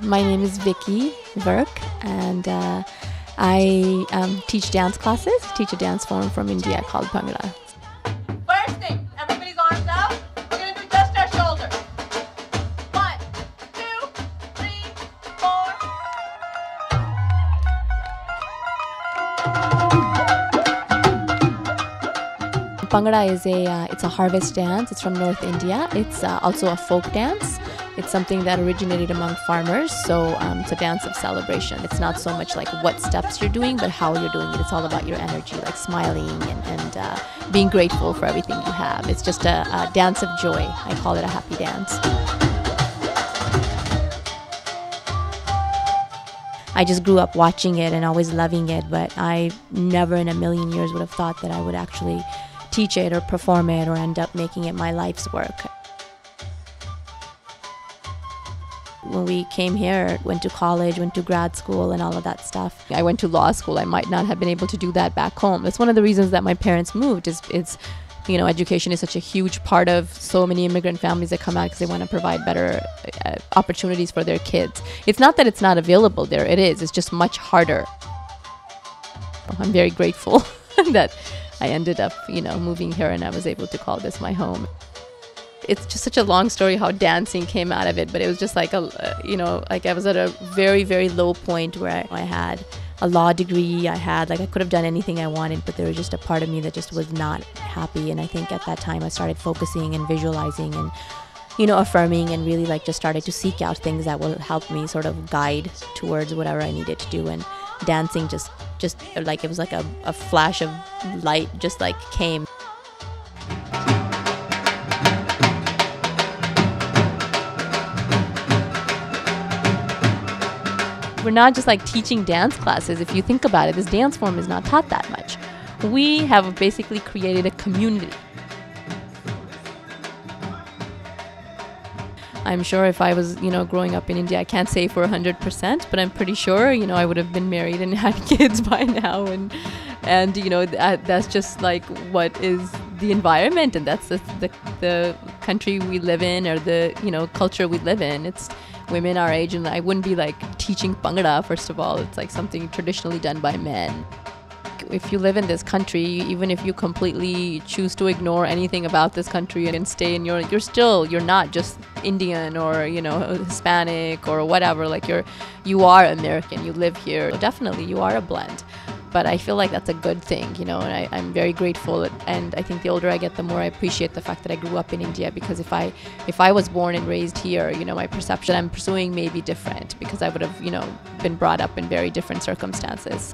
My name is Vicki Virk, and I teach dance classes, teach a dance form from India called Bhangra. First thing, everybody's arms out. We're going to do just our shoulders. 1, 2, 3, 4. Bhangra is it's a harvest dance. It's from North India. It's also a folk dance. It's something that originated among farmers, so it's a dance of celebration. It's not so much like what steps you're doing, but how you're doing it. It's all about your energy, like smiling and being grateful for everything you have. It's just a dance of joy. I call it a happy dance. I just grew up watching it and always loving it, but I never in a million years would have thought that I would actually teach it or perform it or end up making it my life's work. When we came here, went to college, went to grad school and all of that stuff. I went to law school. I might not have been able to do that back home. That's one of the reasons that my parents moved. It's you know, education is such a huge part of so many immigrant families that come out because they want to provide better opportunities for their kids. It's not that it's not available there. It is. It's just much harder. I'm very grateful that I ended up, you know, moving here and I was able to call this my home. It's just such a long story how dancing came out of it, but it was just like you know, like I was at a very, very low point where I had a law degree. I could have done anything I wanted, but there was just a part of me that just was not happy. And I think at that time I started focusing and visualizing and, you know, affirming and really like just started to seek out things that will help me sort of guide towards whatever I needed to do. And dancing just like it was like a flash of light just like came. We're not just like teaching dance classes. If you think about it, this dance form is not taught that much. We have basically created a community. I'm sure if I was, you know, growing up in India, I can't say for 100%, but I'm pretty sure, you know, I would have been married and had kids by now. And you know, that's just like what is the environment, and that's the country we live in, or the, you know, culture we live in. It's women our age, and I wouldn't be like teaching Bhangra, first of all. It's like something traditionally done by men. If you live in this country, even if you completely choose to ignore anything about this country and stay in you're not just Indian or, you know, Hispanic or whatever. Like you are American, you live here. So definitely you are a blend. But I feel like that's a good thing, you know, and I'm very grateful. And I think the older I get, the more I appreciate the fact that I grew up in India, because if I was born and raised here, you know, my perception I'm pursuing may be different because I would have, you know, been brought up in very different circumstances.